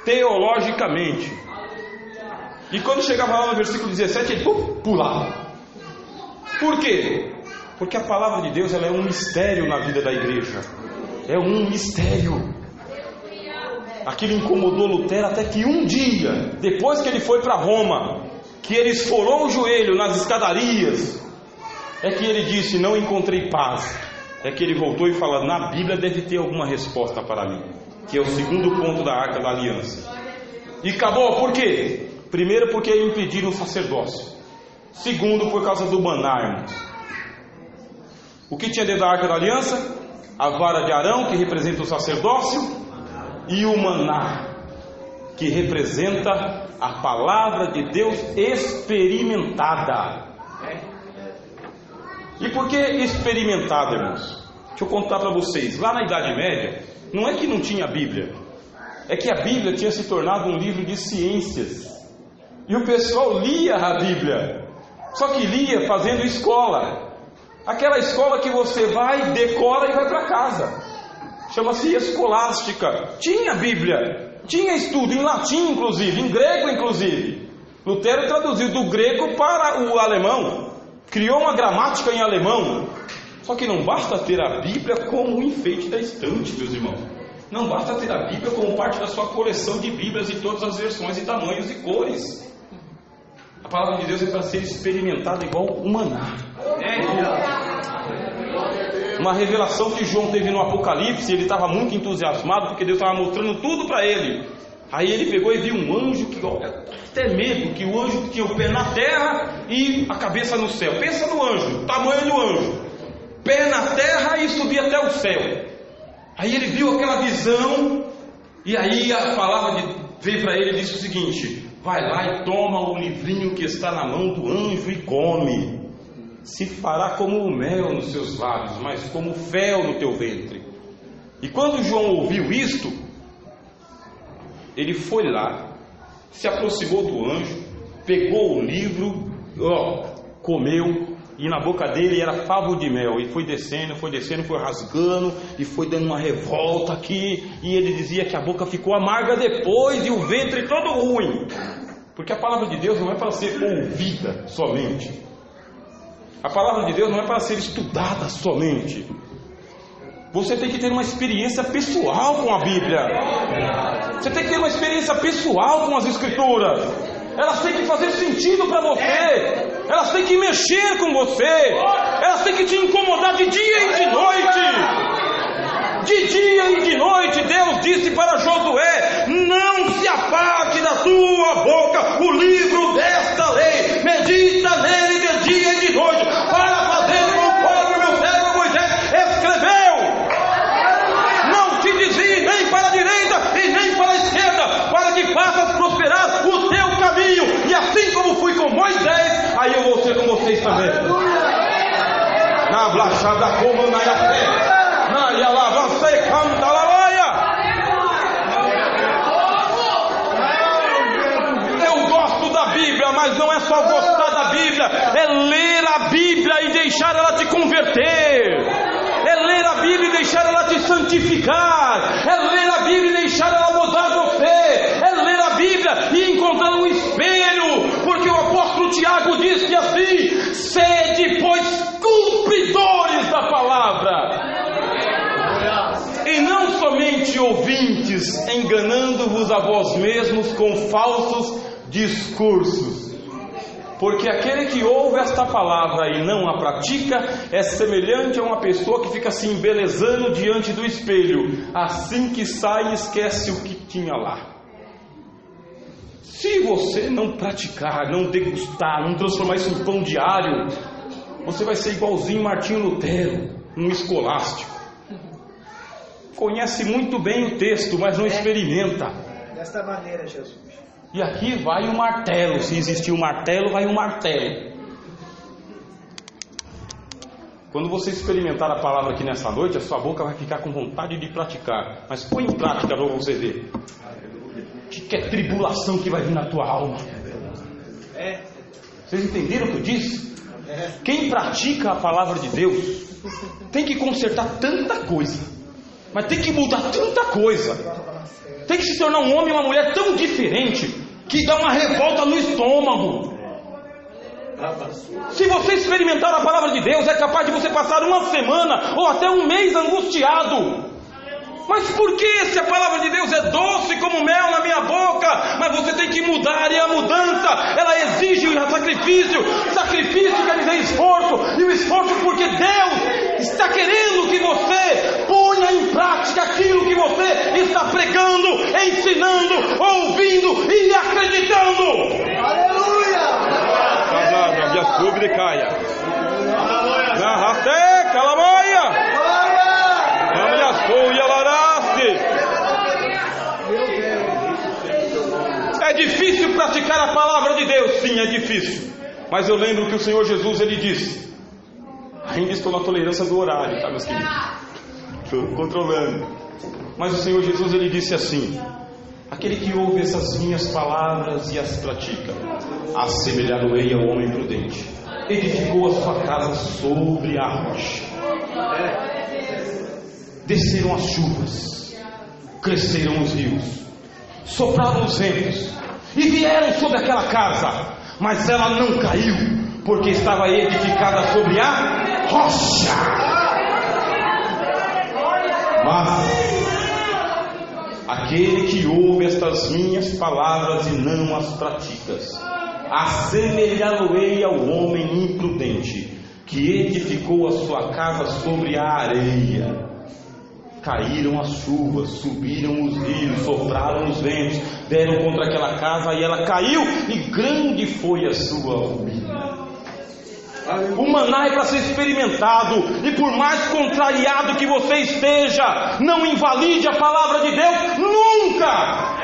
teologicamente. E quando chegava lá no versículo 17, ele pulava. Por quê? Porque a palavra de Deus, ela é um mistério na vida da igreja. É um mistério. Aquilo incomodou Lutero até que um dia, depois que ele foi para Roma, que ele esfolou o joelho nas escadarias, é que ele disse: não encontrei paz. É que ele voltou e falou: na Bíblia deve ter alguma resposta para mim, que é o segundo ponto da Arca da Aliança. E acabou, por quê? Primeiro, porque impediram o sacerdócio. Segundo, por causa do maná, irmãos. O que tinha dentro da Arca da Aliança? A vara de Arão, que representa o sacerdócio, e o maná, que representa a palavra de Deus experimentada. E por que experimentada, irmãos? Deixa eu contar para vocês. Lá na Idade Média, não é que não tinha Bíblia, é que a Bíblia tinha se tornado um livro de ciências, e o pessoal lia a Bíblia, só que lia fazendo escola. Aquela escola que você vai, decora e vai para casa. Chama-se escolástica. Tinha Bíblia, tinha estudo em latim, inclusive, em grego, inclusive. Lutero traduziu do grego para o alemão, criou uma gramática em alemão. Só que não basta ter a Bíblia como um enfeite da estante, meus irmãos. Não basta ter a Bíblia como parte da sua coleção de Bíblias de todas as versões e tamanhos e cores. A palavra de Deus é para ser experimentada igual o maná. Uma revelação que João teve no Apocalipse. Ele estava muito entusiasmado porque Deus estava mostrando tudo para ele. Aí ele pegou e viu um anjo que, até medo, que o anjo tinha o pé na terra e a cabeça no céu. Pensa no anjo, o tamanho do anjo, pé na terra e subia até o céu. Aí ele viu aquela visão, e aí a palavra veio para ele e disse o seguinte: vai lá e toma o livrinho que está na mão do anjo e come. Se fará como o mel nos seus lábios, mas como fel no teu ventre. E quando João ouviu isto, ele foi lá, se aproximou do anjo, pegou o livro, comeu, e na boca dele era favo de mel, e foi descendo, foi rasgando, e foi dando uma revolta aqui, e ele dizia que a boca ficou amarga depois, e o ventre todo ruim, porque a palavra de Deus não é para ser ouvida somente, a palavra de Deus não é para ser estudada somente. Você tem que ter uma experiência pessoal com a Bíblia. Você tem que ter uma experiência pessoal com as Escrituras. Elas têm que fazer sentido para você. Elas têm que mexer com você. Elas têm que te incomodar de dia e de noite. De dia e de noite. Deus disse para Josué: não se aparte da tua boca o livro desta lei. Medita nele de dia e de noite, Rachada como na fé. Na lava você canta lavaia. Eu gosto da Bíblia, mas não é só gostar da Bíblia, é ler a Bíblia e deixar ela te converter. É ler a Bíblia e deixar ela te santificar. É ler a Bíblia e deixar ela mudar você. É ler a Bíblia e encontrar um espelho. Porque o apóstolo Tiago diz que assim: sede, pois, cumpridores da palavra, e não somente ouvintes, enganando-vos a vós mesmos com falsos discursos. Porque aquele que ouve esta palavra e não a pratica é semelhante a uma pessoa que fica se embelezando diante do espelho. Assim que sai, esquece o que tinha lá. Se você não praticar, não degustar, não transformar isso em pão diário, você vai ser igualzinho Martinho Lutero, um escolástico. Conhece muito bem o texto, mas não experimenta. Desta maneira, Jesus. E aqui vai o martelo. Se existir um martelo, vai um martelo. Quando você experimentar a palavra aqui nessa noite, a sua boca vai ficar com vontade de praticar. Mas põe em prática para você ver. Que é tribulação que vai vir na tua alma. Vocês entenderam o que eu disse? Quem pratica a palavra de Deus tem que consertar tanta coisa, mas tem que mudar tanta coisa, tem que se tornar um homem e uma mulher tão diferente que dá uma revolta no estômago. Se você experimentar a palavra de Deus, é capaz de você passar uma semana ou até um mês angustiado. Mas por que, se a palavra de Deus é doce como mel na minha boca? Mas você tem que mudar, e a mudança, ela exige um sacrifício. Sacrifício quer dizer esforço, e o esforço porque Deus está querendo que você ponha em prática aquilo que você está pregando, ensinando, ouvindo e acreditando. Aleluia! É difícil praticar a palavra de Deus, sim, é difícil. Mas eu lembro que o Senhor Jesus, Ele disse, ainda estou na tolerância do horário, tá, meus queridos? Estou controlando. Mas o Senhor Jesus, Ele disse assim: aquele que ouve essas minhas palavras e as pratica, assemelhar-o-ei ao homem prudente, edificou a sua casa sobre a rocha. Desceram as chuvas, cresceram os rios, sopraram os ventos e vieram sobre aquela casa, mas ela não caiu, porque estava edificada sobre a rocha. Mas aquele que ouve estas minhas palavras e não as pratica, assemelhá-lo-ei ao homem imprudente, que edificou a sua casa sobre a areia. Caíram as chuvas, subiram os rios, sopraram os ventos, deram contra aquela casa e ela caiu, e grande foi a sua ruína. O maná é para ser experimentado, e por mais contrariado que você esteja, não invalide a palavra de Deus nunca.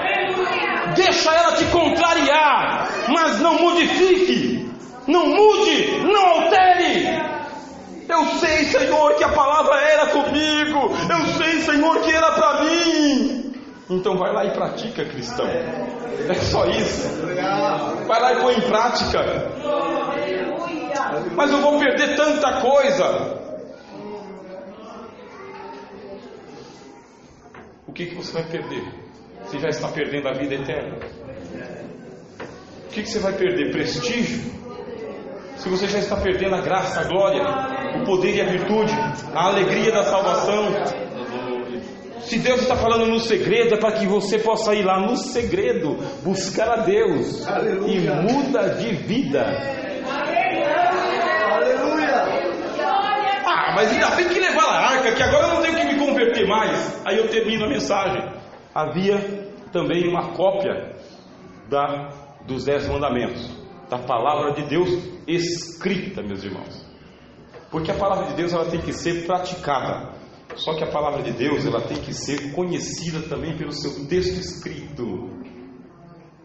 Deixa ela te contrariar, mas não modifique, não mude, não altere. Eu sei, Senhor, que a palavra era comigo. Eu sei, Senhor, que era para mim. Então vai lá e pratica, cristão. É só isso. Vai lá e põe em prática. Mas eu vou perder tanta coisa. O que você vai perder? Você já está perdendo a vida eterna. O que você vai perder? Prestígio? Se você já está perdendo a graça, a glória, o poder e a virtude, a alegria da salvação. Se Deus está falando no segredo, é para que você possa ir lá no segredo, buscar a Deus. Aleluia. E muda de vida. Aleluia! Ah, mas ainda tem que levar a arca, que agora eu não tenho que me converter mais. Aí eu termino a mensagem. Havia também uma cópia dos 10 mandamentos, da palavra de Deus escrita, meus irmãos. Porque a palavra de Deus, ela tem que ser praticada. Só que a palavra de Deus, ela tem que ser conhecida também pelo seu texto escrito.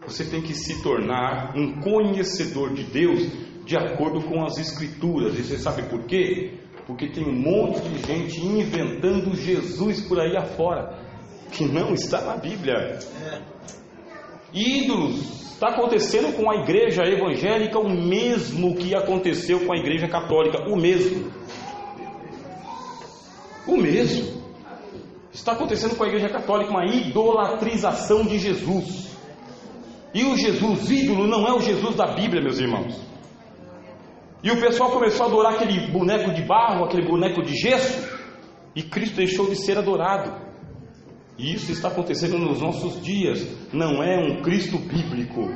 Você tem que se tornar um conhecedor de Deus de acordo com as escrituras. E você sabe por quê? Porque tem um monte de gente inventando Jesus por aí afora, que não está na Bíblia. Ídolos. Está acontecendo com a igreja evangélica o mesmo que aconteceu com a igreja católica. O mesmo. Está acontecendo com a igreja católica uma idolatrização de Jesus. E o Jesus ídolo não é o Jesus da Bíblia, meus irmãos. E o pessoal começou a adorar aquele boneco de barro, aquele boneco de gesso, e Cristo deixou de ser adorado. E isso está acontecendo nos nossos dias. Não é um Cristo bíblico,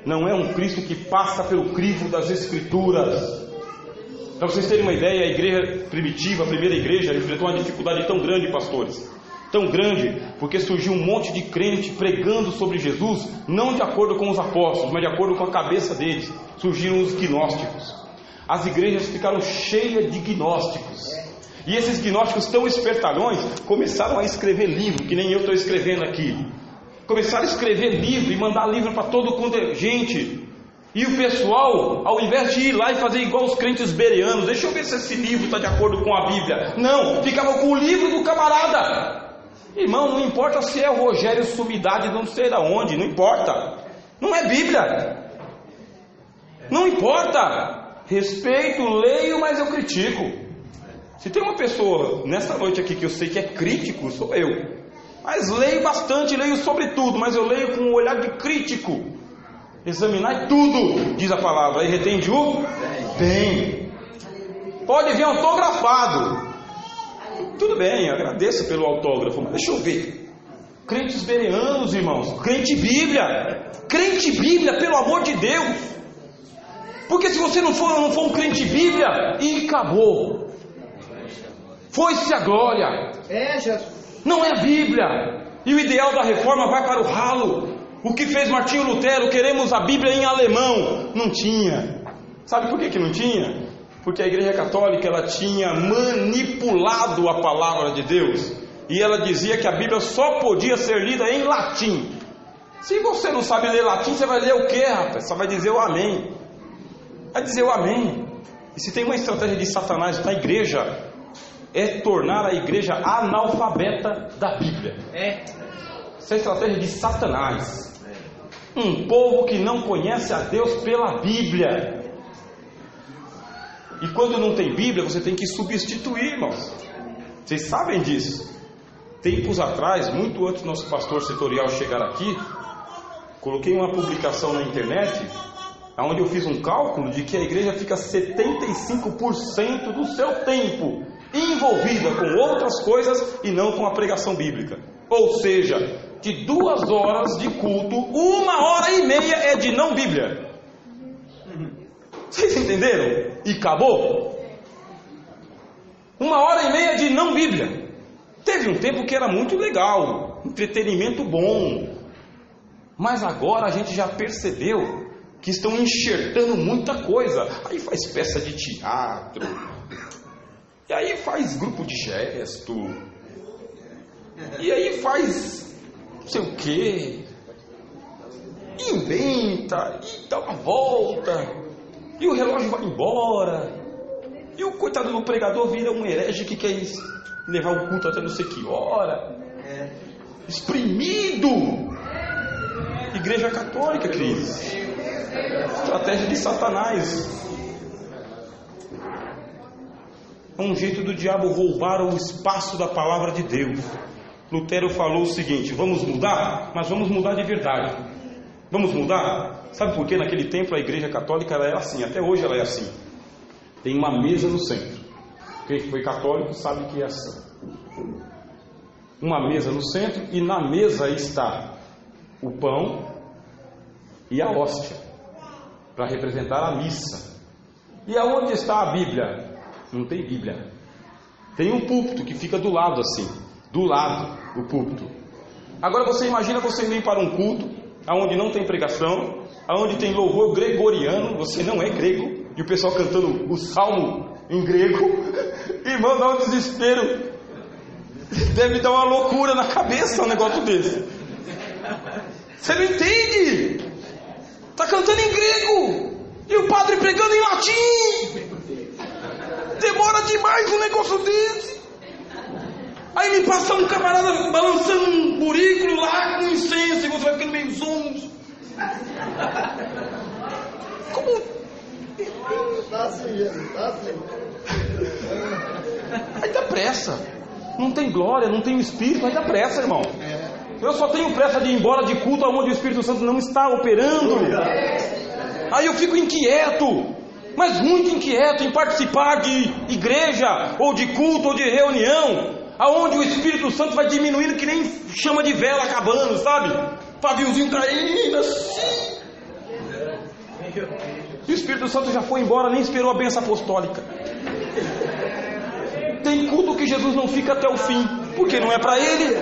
não é um Cristo que passa pelo crivo das Escrituras. Para vocês terem uma ideia, a igreja primitiva, a primeira igreja, enfrentou uma dificuldade tão grande, pastores, tão grande, porque surgiu um monte de crente pregando sobre Jesus, não de acordo com os apóstolos, mas de acordo com a cabeça deles. Surgiram os gnósticos. As igrejas ficaram cheias de gnósticos. E esses gnósticos tão espertalhões começaram a escrever livro, que nem eu estou escrevendo aqui. Começaram a escrever livro e mandar livro para todo quanto é gente. E o pessoal, ao invés de ir lá e fazer igual os crentes bereanos, deixa eu ver se esse livro está de acordo com a Bíblia. Não, ficava com o livro do camarada. Irmão, não importa se é o Rogério Sumidade, não sei de onde, não importa. Não é Bíblia. Não importa. Respeito, leio, mas eu critico. Se tem uma pessoa nessa noite aqui que eu sei que é crítico, sou eu. Mas leio bastante, leio sobre tudo, mas eu leio com um olhar de crítico. Examinar tudo, diz a palavra. Aí retende o? Tem. Pode vir autografado. Tudo bem, agradeço pelo autógrafo, mas deixa eu ver. Crentes bereanos, irmãos. Crente Bíblia, pelo amor de Deus. Porque se você não for um crente Bíblia, e acabou. Foi-se a glória. Jesus. Não é a Bíblia. E o ideal da reforma vai para o ralo. O que fez Martinho Lutero? Queremos a Bíblia em alemão. Não tinha. Sabe por que não tinha? Porque a igreja católica ela tinha manipulado a palavra de Deus. E ela dizia que a Bíblia só podia ser lida em latim. Se você não sabe ler latim, você vai ler o quê, rapaz? Só vai dizer o amém. Vai dizer o amém. E se tem uma estratégia de Satanás na igreja, é tornar a igreja analfabeta da Bíblia. Essa é a estratégia de Satanás. Um povo que não conhece a Deus pela Bíblia. E quando não tem Bíblia, você tem que substituir, irmãos. Vocês sabem disso. Tempos atrás, muito antes do nosso pastor setorial chegar aqui, coloquei uma publicação na internet, onde eu fiz um cálculo de que a igreja fica 75% do seu tempo envolvida com outras coisas e não com a pregação bíblica. Ou seja, de 2 horas de culto, 1h30 é de não Bíblia. Vocês entenderam? E acabou. 1h30 de não Bíblia. Teve um tempo que era muito legal, entretenimento bom. Mas agora a gente já percebeu que estão enxertando muita coisa. Aí faz peça de teatro, e aí faz grupo de gesto, e aí faz não sei o que, inventa, e dá uma volta, e o relógio vai embora, e o coitado do pregador vira um herege que quer levar o culto até não sei que hora. Exprimido. Igreja católica, queridos. Estratégia de Satanás. É um jeito do diabo roubar o espaço da palavra de Deus. Lutero falou o seguinte: vamos mudar, mas vamos mudar de verdade. Vamos mudar? Sabe por que naquele tempo a igreja católica ela era assim? Até hoje ela é assim. Tem uma mesa no centro. Quem foi católico sabe que é assim. Uma mesa no centro, e na mesa está o pão e a hóstia, para representar a missa. E aonde está a Bíblia? Não tem Bíblia. Tem um púlpito que fica do lado assim, do lado do púlpito. Agora você imagina você vir para um culto aonde não tem pregação, aonde tem louvor gregoriano, você não é grego, e o pessoal cantando o salmo em grego. Irmão, dá um desespero. Deve dar uma loucura na cabeça um negócio desse. Você não entende? Está cantando em grego e o padre pregando em latim. Demora demais um negócio desse. Aí me passa um camarada balançando um burículo lá com incenso e você vai ficando meio zonzo. Como? Tá assim. Aí dá pressa. Não tem glória, não tem o Espírito, aí dá pressa, irmão. Eu só tenho pressa de ir embora de culto onde o Espírito Santo não está operando. Aí eu fico inquieto, mas muito inquieto em participar de igreja, ou de culto, ou de reunião, aonde o Espírito Santo vai diminuindo que nem chama de vela acabando, sabe? Paviozinho caindo assim. E o Espírito Santo já foi embora, nem esperou a bênção apostólica. Tem culto que Jesus não fica até o fim, porque não é para ele,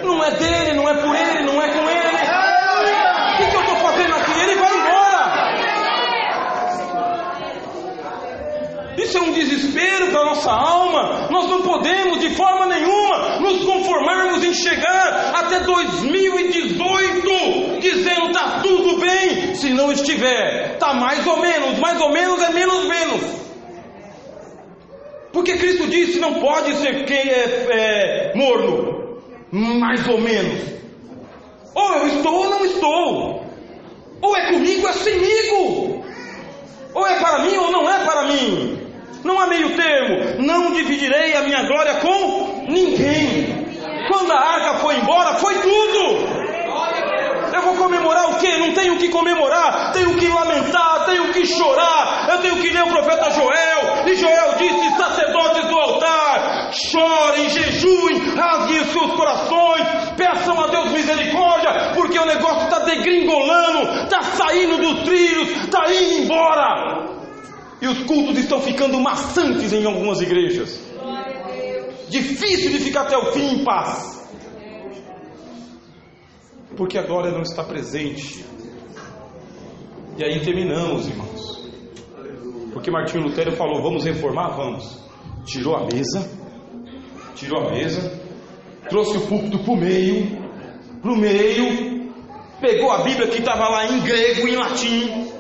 não é dele, não é por ele, não é com ele. O que eu estou fazendo aqui? Ele vai embora. Isso é um desespero para a nossa alma. Nós não podemos de forma nenhuma nos conformarmos em chegar até 2018 dizendo está tudo bem. Se não estiver, está mais ou menos é menos. Porque Cristo disse, não pode ser quem é morno, mais ou menos. Ou eu estou ou não estou. Ou é comigo ou é semigo. Ou é para mim ou não é para mim. Não há meio termo. Não dividirei a minha glória com ninguém. Quando a arca foi embora, foi tudo. Eu vou comemorar o quê? Não tenho o que comemorar. Tenho que lamentar, tenho que chorar. Eu tenho que ler o profeta Joel. E Joel disse, sacerdotes do altar, chorem, jejuem, rasguem os seus corações, peçam a Deus misericórdia, porque o negócio está degringolando, está saindo dos trilhos, está indo embora. E os cultos estão ficando maçantes em algumas igrejas. Difícil de ficar até o fim em paz. Porque a glória não está presente. E aí terminamos, irmãos. Porque Martinho Lutero falou, vamos reformar? Vamos. Tirou a mesa, trouxe o púlpito pro meio, pegou a Bíblia que estava lá em grego, em latim,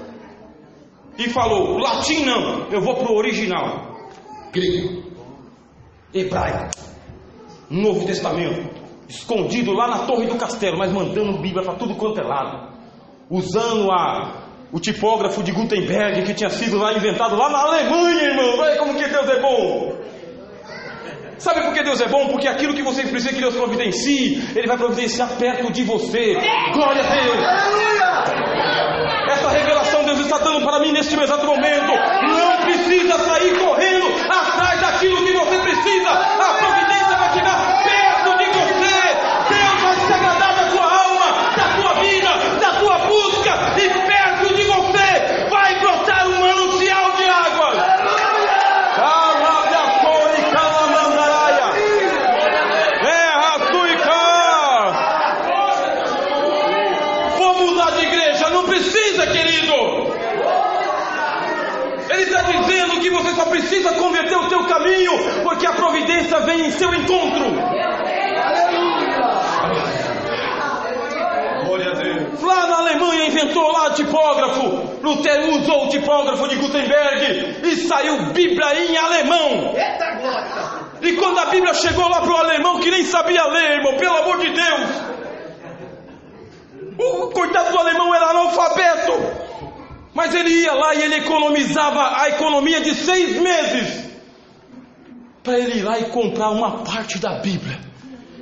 e falou, latim não, eu vou pro original, grego, hebraico, Novo Testamento, escondido lá na torre do castelo, mas mandando Bíblia para tudo quanto é lado, usando o tipógrafo de Gutenberg, que tinha sido lá inventado lá na Alemanha, irmão. Olha como que Deus é bom. Sabe por que Deus é bom? Porque aquilo que você precisa que Deus providencie, Ele vai providenciar perto de você. Glória a Deus. Essa revelação Deus está dando para mim neste exato momento. Não precisa sair correndo atrás daquilo que você precisa. A providência vai chegar perto de você. Deus vai se agradar da tua alma, da tua vida, da tua busca, e perto de você vai brotar um manancial de águas. Vou mudar de igreja, não precisa, querido. Ele está dizendo que você só precisa converter o teu caminho, porque a providência vem em seu encontro. Lá na Alemanha inventou lá tipógrafo. Lutero usou o tipógrafo de Gutenberg e saiu Bíblia em alemão. E quando a Bíblia chegou lá pro alemão que nem sabia ler, irmão, pelo amor de Deus, o coitado do alemão era analfabeto, mas ele ia lá e ele economizava a economia de 6 meses para ele ir lá e comprar uma parte da Bíblia.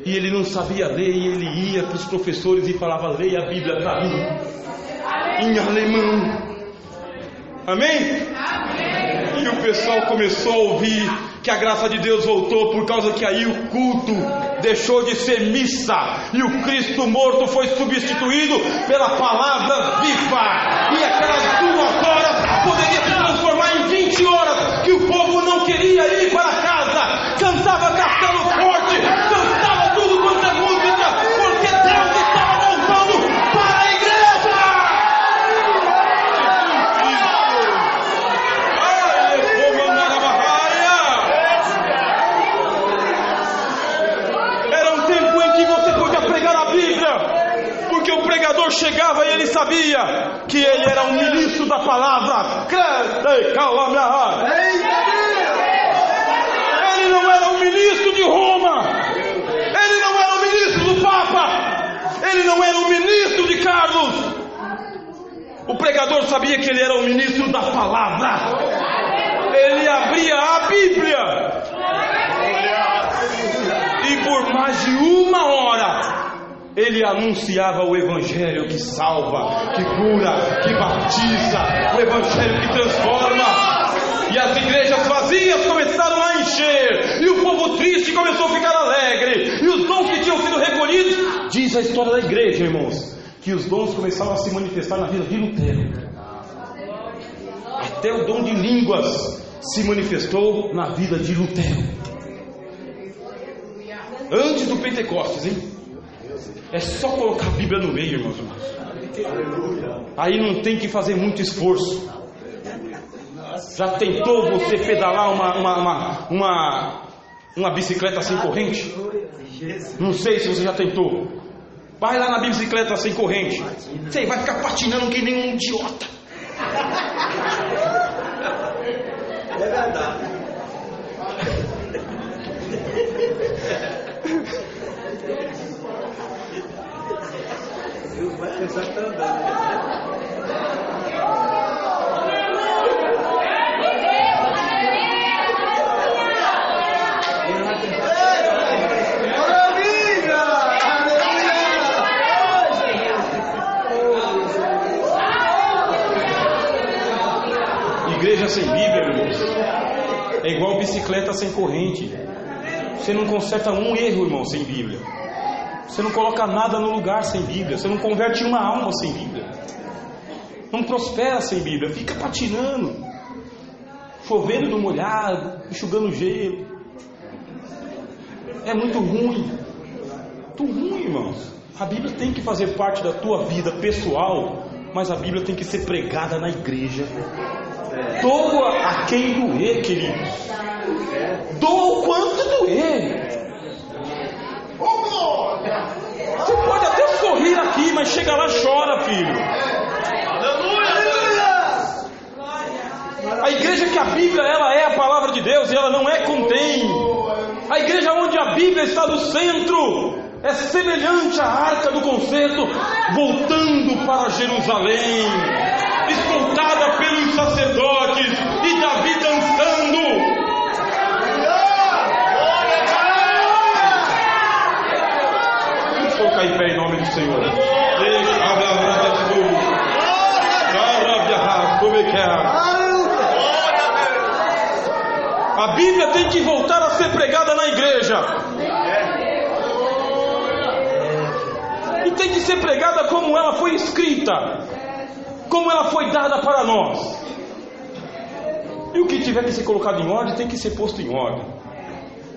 E ele não sabia ler, e ele ia para os professores e falava, leia a Bíblia para mim, em alemão. Amém? Amém? E o pessoal começou a ouvir que a graça de Deus voltou, por causa que aí o culto deixou de ser missa, e o Cristo morto foi substituído pela palavra viva. E aquelas 2 horas poderia se transformar em 20 horas, que o povo não queria ir para casa, cantava Castelo Forte, cantava tudo quanto é música, porque Deus estava voltando para a igreja. Era um tempo em que você podia pregar a Bíblia, porque o pregador chegava e ele sabia que ele era um ministro da palavra. escravos. O pregador sabia que ele era o ministro da palavra. Ele abria a Bíblia e por mais de 1 hora ele anunciava o Evangelho que salva, que cura, que batiza, o Evangelho que transforma. E as igrejas vazias começaram a encher, e o povo triste começou a ficar alegre, e os dons que tinham sido recolhidos, diz a história da igreja, irmãos, que os dons começaram a se manifestar na vida de Lutero. Até o dom de línguas se manifestou na vida de Lutero. Antes do Pentecostes, hein? É só colocar a Bíblia no meio, irmãos. Aí não tem que fazer muito esforço. Já tentou você pedalar uma bicicleta sem corrente? Não sei se você já tentou. Vai lá na bicicleta sem corrente. Você vai ficar patinando que nem um idiota. É verdade. Vai pensar que tá andando. Igreja sem Bíblia, irmãos, é igual bicicleta sem corrente. Você não conserta um erro, irmão, sem Bíblia. Você não coloca nada no lugar sem Bíblia. Você não converte uma alma sem Bíblia. Não prospera sem Bíblia. Fica patinando, chovendo no molhado, enxugando gelo. É muito ruim. Muito ruim, irmãos. A Bíblia tem que fazer parte da tua vida pessoal, mas a Bíblia tem que ser pregada na igreja. Doa a quem doer, queridos. Doa o quanto doer. Você pode até sorrir aqui, mas chega lá e chora, filho. A igreja que a Bíblia, ela é a palavra de Deus e ela não é contém. A igreja onde a Bíblia está no centro é semelhante à arca do concerto voltando para Jerusalém, escoltada pelos sacerdotes e Davi dançando. Vamos colocar em pé em nome do Senhor. A Bíblia tem que voltar a ser pregada na igreja. E tem que ser pregada como ela foi escrita, como ela foi dada para nós. E o que tiver que ser colocado em ordem tem que ser posto em ordem,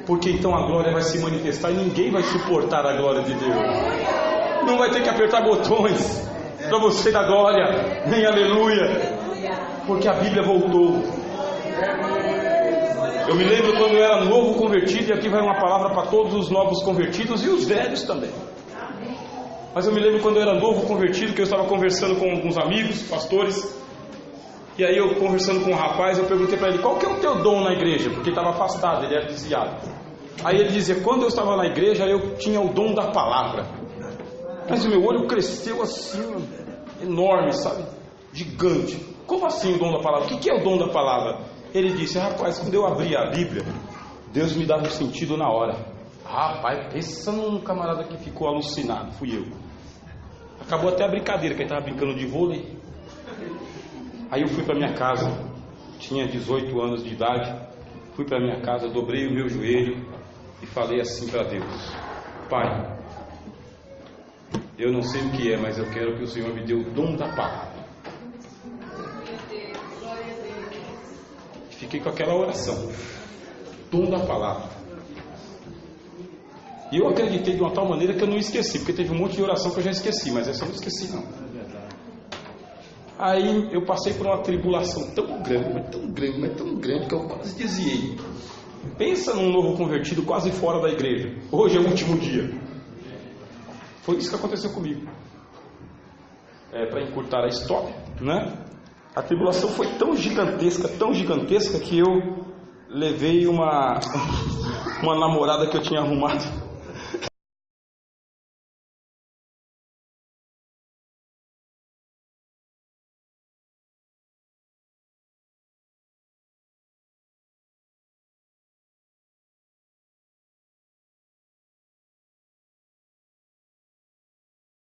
porque então a glória vai se manifestar e ninguém vai suportar a glória de Deus. Não vai ter que apertar botões para você dar glória, nem aleluia, porque a Bíblia voltou. Eu me lembro quando eu era novo convertido, e aqui vai uma palavra para todos os novos convertidos e os velhos também. Mas eu me lembro quando eu era novo convertido, que eu estava conversando com alguns amigos, pastores, e aí eu conversando com um rapaz, eu perguntei para ele, qual que é o teu dom na igreja? Porque ele estava afastado, ele era desviado. Aí ele dizia, quando eu estava na igreja, eu tinha o dom da palavra. Mas o meu olho cresceu assim, enorme, sabe? Gigante. Como assim o dom da palavra? O que é o dom da palavra? Ele disse, rapaz, quando eu abri a Bíblia, Deus me dava um sentido na hora. Rapaz, pensa num camarada que ficou alucinado, fui eu. Acabou até a brincadeira, que ele estava brincando de vôlei. Aí eu fui para minha casa, tinha 18 anos de idade, fui para minha casa, dobrei o meu joelho e falei assim para Deus, Pai, eu não sei o que é, mas eu quero que o Senhor me dê o dom da palavra. Fiquei com aquela oração, dom da palavra. E eu acreditei de uma tal maneira que eu não esqueci, porque teve um monte de oração que eu já esqueci, mas essa eu não esqueci não. Aí eu passei por uma tribulação tão grande, mas tão grande, que eu quase desviei. Pensa num novo convertido quase fora da igreja. Hoje é o último dia. Foi isso que aconteceu comigo. Para encurtar a história, né? A tribulação foi tão gigantesca que eu levei uma namorada que eu tinha arrumado